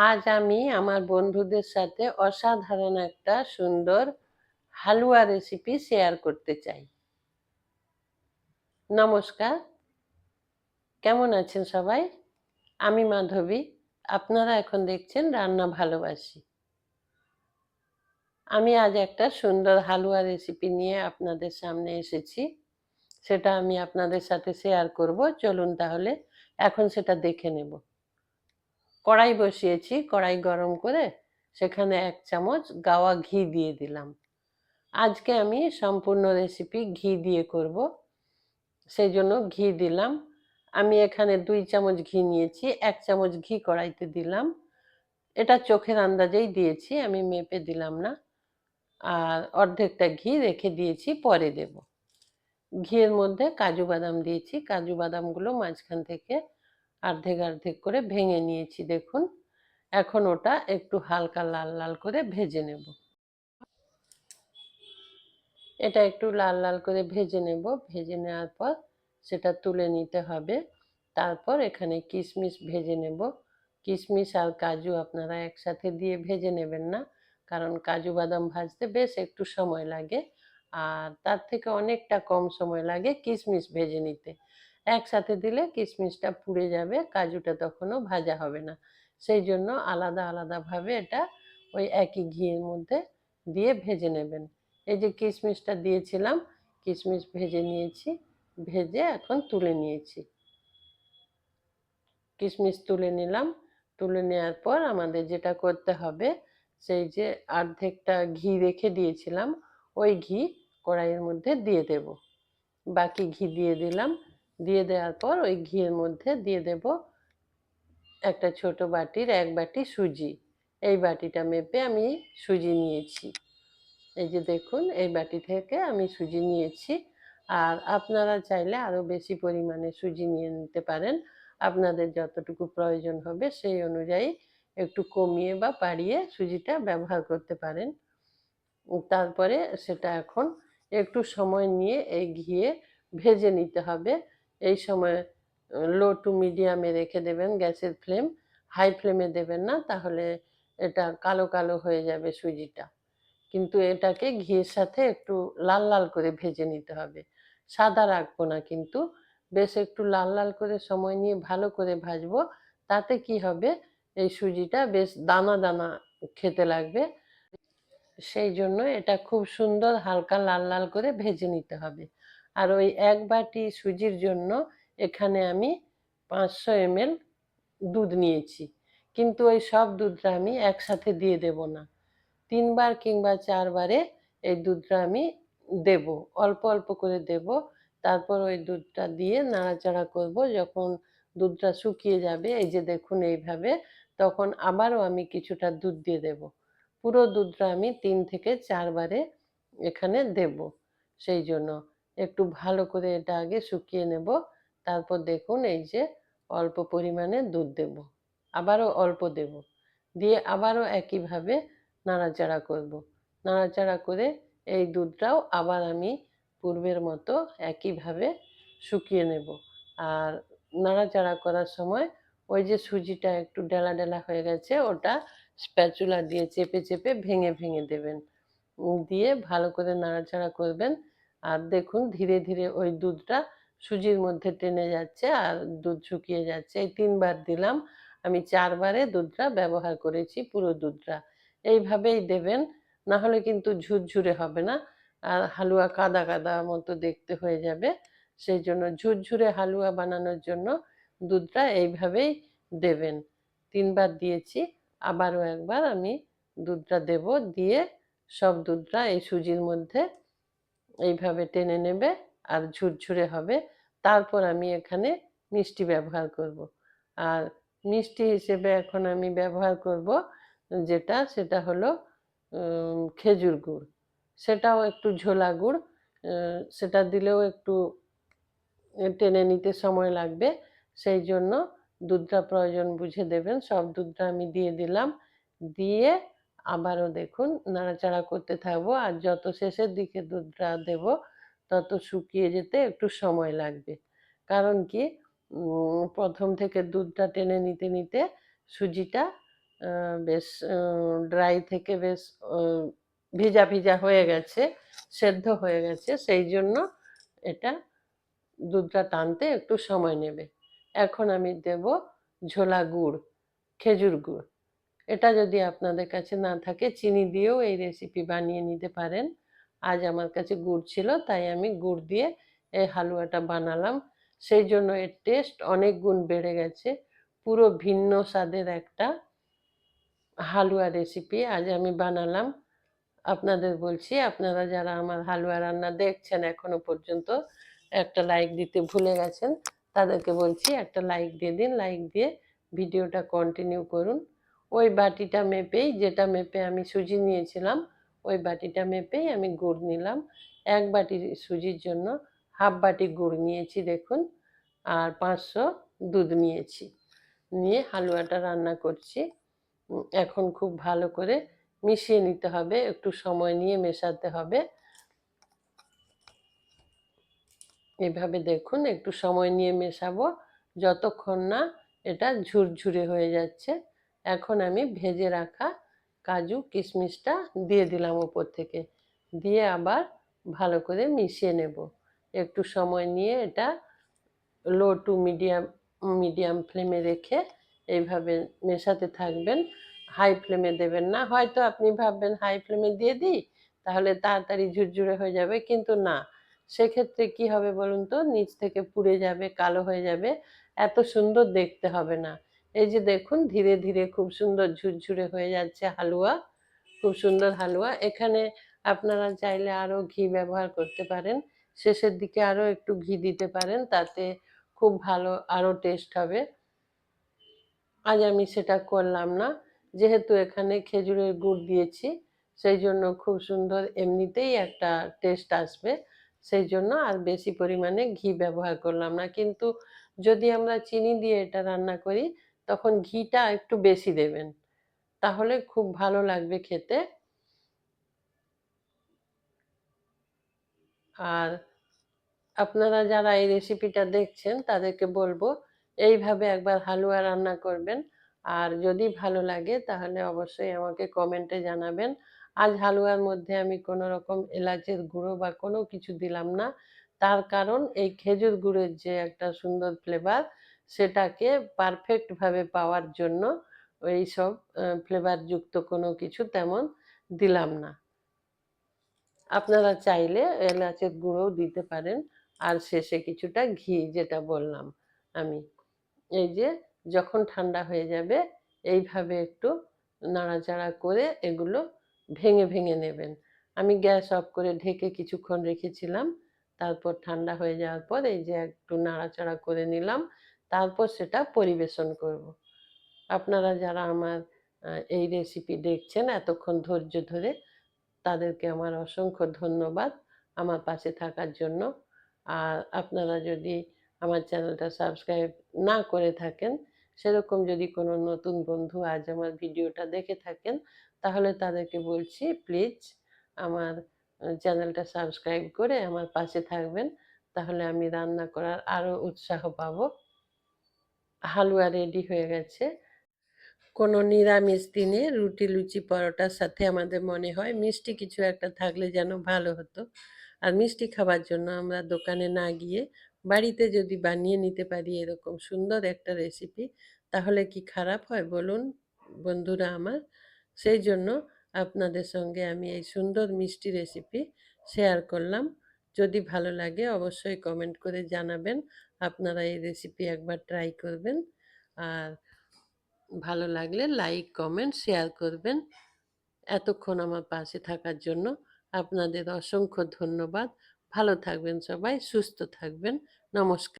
আজ আমি আমার বন্ধুদের সাথে অসাধারণ একটা সুন্দর হালুয়া রেসিপি শেয়ার করতে চাই। নমস্কার, কেমন আছেন সবাই? আমি মাধবী। আপনারা এখন দেখছেন রান্না ভালোবাসি। আমি আজ একটা সুন্দর হালুয়া রেসিপি নিয়ে আপনাদের সামনে এসেছি। সেটা আমি আপনাদের সাথে শেয়ার করব। চলুন তাহলে এখন সেটা দেখে নেব। কড়াই বসিয়েছি, কড়াই গরম করে সেখানে 1 চামচ গাওয়া ঘি দিয়ে দিলাম। আজকে আমি সম্পূর্ণ রেসিপি ঘি দিয়ে করব, সেই জন্য ঘি দিলাম। আমি এখানে 2 চামচ ঘি নিয়েছি, 1 চামচ ঘি কড়াইতে দিলাম। এটা চোখের আন্দাজেই দিয়েছি, আমি মেপে দিলাম না। আর অর্ধেকটা ঘি রেখে দিয়েছি, পরে দেব। ঘিয়ের মধ্যে কাজু বাদাম দিয়েছি, কাজু বাদামগুলো মাঝখান থেকে অর্ধেক অর্ধেক করে ভেঙে নিয়েছি দেখুন। এখন ওটা একটু হালকা লাল লাল করে ভেজে নেব। এটা একটু লাল লাল করে ভেজে নেব। ভেজে নেওয়ার পর সেটা তুলে নিতে হবে। তারপর এখানে কিশমিশ ভেজে নেব। কিশমিশ আর কাজু আপনারা একসাথে দিয়ে ভেজে নেবেন না, কারণ কাজু বাদাম ভাজতে বেশ একটু সময় লাগে, আর তার থেকে অনেকটা কম সময় লাগে কিশমিশ ভেজে নিতে। একসাথে দিলে কিশমিশটা পুড়ে যাবে, কাজুটা তখনও ভাজা হবে না। সেই জন্য আলাদা আলাদাভাবে এটা ওই একই ঘিয়ের মধ্যে দিয়ে ভেজে নেবেন। এই যে কিশমিশটা দিয়েছিলাম, কিশমিশ ভেজে নিয়েছি, ভেজে এখন তুলে নিয়েছি। কিশমিশ তুলে নিলাম। তুলে নেওয়ার পর আমাদের যেটা করতে হবে, সেই যে অর্ধেকটা ঘি রেখে দিয়েছিলাম, ওই ঘি কড়াইয়ের মধ্যে দিয়ে দেব। বাকি ঘি দিয়ে দিলাম। দিয়ে দেওয়ার পর ওই ঘিয়ের মধ্যে দিয়ে দেব একটা ছোট বাটির 1 বাটি সুজি। এই বাটিটা মেপে আমি সুজি নিয়েছি। এই যে দেখুন, এই বাটি থেকে আমি সুজি নিয়েছি। আর আপনারা চাইলে আরও বেশি পরিমাণে সুজি নিয়ে নিতে পারেন। আপনাদের যতটুকু প্রয়োজন হবে সেই অনুযায়ী একটু কমিয়ে বা বাড়িয়ে সুজিটা ব্যবহার করতে পারেন। তারপরে সেটা এখন একটু সময় নিয়ে এই ঘিয়ে ভেজে নিতে হবে। এই সময় লো টু মিডিয়ামে রেখে দেবেন গ্যাসের ফ্লেম। হাই ফ্লেমে দেবেন না, তাহলে এটা কালো কালো হয়ে যাবে সুজিটা। কিন্তু এটাকে ঘিয়ের সাথে একটু লাল লাল করে ভেজে নিতে হবে, সাদা রাখবো না কিন্তু। বেশ একটু লাল লাল করে সময় নিয়ে ভালো করে ভাজবো। তাতে কি হবে, এই সুজিটা বেশ দানা দানা খেতে লাগবে। সেই জন্য এটা খুব সুন্দর হালকা লাল লাল করে ভেজে নিতে হবে। আর ওই 1 বাটি সুজির জন্য এখানে আমি 500 ml দুধ নিয়েছি। কিন্তু ওই সব দুধটা আমি একসাথে দিয়ে দেব না, 3 বার কিংবা 4 বারে এই দুধটা আমি দেব, অল্প অল্প করে দেব। তারপর ওই দুধটা দিয়ে নাড়াচাড়া করব। যখন দুধটা শুকিয়ে যাবে, এই যে দেখুন এইভাবে, তখন আবারও আমি কিছুটা দুধ দিয়ে দেব। পুরো দুধটা আমি 3 থেকে 4 বারে এখানে দেব। সেই জন্য একটু ভালো করে এটা আগে শুকিয়ে নেব। তারপর দেখুন এই যে অল্প পরিমাণে দুধ দেব, আবারও অল্প দেব, দিয়ে আবারও একইভাবে নাড়াচাড়া করব। নাড়াচাড়া করে এই দুধটাও আবার আমি পূর্বের মতো একইভাবে শুকিয়ে নেব। আর নাড়াচাড়া করার সময় ওই যে সুজিটা একটু ডেলা ডেলা হয়ে গেছে, ওটা স্প্যাচুলা দিয়ে চেপে চেপে ভেঙে ভেঙে দেবেন। দিয়ে ভালো করে নাড়াচাড়া করবেন। আর দেখুন ধীরে ধীরে ওই দুধটা সুজির মধ্যে টেনে যাচ্ছে আর দুধ শুকিয়ে যাচ্ছে। এই 3 বার দিলাম, আমি 4 বারে দুধটা ব্যবহার করেছি, পুরো দুধটা। এইভাবেই দেবেন, না হলে কিন্তু ঝুরঝুরে হবে না, আর হালুয়া কাদা কাদা মতো দেখতে হয়ে যাবে। সেই জন্য ঝুরঝুরে হালুয়া বানানোর জন্য দুধটা এইভাবেই দেবেন। 3 বার দিয়েছি, আবারও একবার আমি দুধটা দেব। দিয়ে সব দুধটা এই সুজির মধ্যে এইভাবে টেনে নেবে আর ঝুরঝুরে হবে। তারপর আমি এখানে মিষ্টি ব্যবহার করব। আর মিষ্টি হিসেবে এখন আমি ব্যবহার করব যেটা, সেটা হলো খেজুর গুড়। সেটাও একটু ঝোলা গুড়। সেটা দিলেও একটু টেনে নিতে সময় লাগবে। সেই জন্য দুধটা প্রয়োজন বুঝে দেবেন। সব দুধটা আমি দিয়ে দিলাম। দিয়ে আবারও দেখুন নাড়াচাড়া করতে থাকবো। আর যত শেষের দিকে দুধটা দেব, তত শুকিয়ে যেতে একটু সময় লাগবে। কারণ কি, প্রথম থেকে দুধটা টেনে নিতে নিতে সুজিটা বেশ ড্রাই থেকে বেশ ভিজা ভিজা হয়ে গেছে, সেদ্ধ হয়ে গেছে, সেই জন্য এটা দুধটা টানতে একটু সময় নেবে। এখন আমি দেব ঝোলা গুড়, খেজুর গুড়। এটা যদি আপনাদের কাছে না থাকে চিনি দিয়েও এই রেসিপি বানিয়ে নিতে পারেন। আজ আমার কাছে গুড় ছিল তাই আমি গুড় দিয়ে এই হালুয়াটা বানালাম। সেই জন্য এর টেস্ট অনেক গুণ বেড়ে গেছে। পুরো ভিন্ন স্বাদের একটা হালুয়া রেসিপি আজ আমি বানালাম। আপনাদের বলছি, আপনারা যারা আমার হালুয়া রান্না দেখছেন এখনো পর্যন্ত, একটা লাইক দিতে ভুলে গেছেন, তাদেরকে বলছি একটা লাইক দিয়ে দিন। লাইক দিয়ে ভিডিওটা কন্টিনিউ করুন। ওই বাটিটা মেপেই, যেটা মেপে আমি সুজি নিয়েছিলাম, ওই বাটিটা মেপেই আমি গুড় নিলাম। 1 বাটি সুজির জন্য হাফ বাটি গুড় নিয়েছি দেখুন, আর 500 দুধ নিয়েছি। নিয়ে হালুয়াটা রান্না করছি। এখন খুব ভালো করে মিশিয়ে নিতে হবে, একটু সময় নিয়ে মেশাতে হবে। এভাবে দেখুন একটু সময় নিয়ে মেশাবো যতক্ষণ না এটা ঝুরঝুরে হয়ে যাচ্ছে। এখন আমি ভেজে রাখা কাজু কিশমিশটা দিয়ে দিলাম ওপর থেকে, দিয়ে আবার ভালো করে মিশিয়ে নেব। একটু সময় নিয়ে এটা লো টু মিডিয়াম ফ্লেমে রেখে এইভাবে মেশাতে থাকবেন। হাই ফ্লেমে দেবেন না। হয়তো আপনি ভাববেন হাই ফ্লেমে দিয়ে দিই তাহলে তাড়াতাড়ি ঝুরঝুরে হয়ে যাবে, কিন্তু না, সেক্ষেত্রে কি হবে বলুন তো, নিচ থেকে পুড়ে যাবে, কালো হয়ে যাবে, এত সুন্দর দেখতে হবে না। এই যে দেখুন ধীরে ধীরে খুব সুন্দর ঝুরঝুরে হয়ে যাচ্ছে হালুয়া, খুব সুন্দর হালুয়া। এখানে আপনারা চাইলে আরও ঘি ব্যবহার করতে পারেন, শেষের দিকে আরও একটু ঘি দিতে পারেন, তাতে খুব ভালো আরও টেস্ট হবে। আজ আমি সেটা করলাম না, যেহেতু এখানে খেজুরের গুড় দিয়েছি সেই জন্য খুব সুন্দর এমনিতেই একটা টেস্ট আসবে, সেই জন্য আর বেশি পরিমাণে ঘি ব্যবহার করলাম না। কিন্তু যদি আমরা চিনি দিয়ে এটা রান্না করি তখন ঘিটা একটু বেশি দেবেন, তাহলে খুব ভালো লাগবে খেতে। আর আপনারা যারা এই রেসিপিটা দেখছেন তাদেরকে বলবো এইভাবে একবার হালুয়া রান্না করবেন। আর যদি ভালো লাগে তাহলে অবশ্যই আমাকে কমেন্টে জানাবেন। আজ হালুয়ার মধ্যে আমি কোনো রকম এলাচের গুঁড়ো বা কোনো কিছু দিলাম না, তার কারণ এই খেজুর গুড়ের যে একটা সুন্দর ফ্লেভার, সেটাকে পারফেক্টভাবে পাওয়ার জন্য ওই সব ফ্লেভারযুক্ত কোনো কিছু তেমন দিলাম না। আপনারা চাইলে এলাচের গুঁড়োও দিতে পারেন। আর শেষে কিছুটা ঘি, যেটা বললাম আমি। এই যে যখন ঠান্ডা হয়ে যাবে এইভাবে একটু নাড়াচাড়া করে এগুলো ভেঙে ভেঙে নেবেন। আমি গ্যাস অফ করে ঢেকে কিছুক্ষণ রেখেছিলাম, তারপর ঠান্ডা হয়ে যাওয়ার পর এই যে একটু নাড়াচাড়া করে নিলাম, তারপর সেটা পরিবেশন করব। আপনারা যারা আমার এই রেসিপি দেখছেন এতক্ষণ ধৈর্য ধরে, তাদেরকে আমার অসংখ্য ধন্যবাদ আমার পাশে থাকার জন্য। আর আপনারা যদি আমার চ্যানেলটা সাবস্ক্রাইব না করে থাকেন, সেরকম যদি কোনো নতুন বন্ধু আজ আমার ভিডিওটা দেখে থাকেন, তাহলে তাদেরকে বলছি প্লিজ আমার চ্যানেলটা সাবস্ক্রাইব করে আমার পাশে থাকবেন, তাহলে আমি রান্না করার আরও উৎসাহ পাবো। হালুয়া রেডি হয়ে গেছে। কোনো নিরামিষ দিনে রুটি লুচি পরোটার সাথে আমাদের মনে হয় মিষ্টি কিছু একটা থাকলে যেন ভালো হতো। আর মিষ্টি খাবার জন্য আমরা দোকানে না গিয়ে বাড়িতে যদি বানিয়ে নিতে পারি এরকম সুন্দর একটা রেসিপি, তাহলে কি খারাপ হয় বলুন বন্ধুরা আমার? সেই জন্য আপনাদের সঙ্গে আমি এই সুন্দর মিষ্টি রেসিপি শেয়ার করলাম। যদি ভালো লাগে অবশ্যই কমেন্ট করে জানাবেন। আপনারা এই রেসিপি একবার ট্রাই করবেন। আর ভালো লাগলে লাইক কমেন্ট শেয়ার করবেন। এতক্ষণ আমার পাশে থাকার জন্য আপনাদের অসংখ্য ধন্যবাদ। ভালো থাকবেন সবাই, সুস্থ থাকবেন। নমস্কার।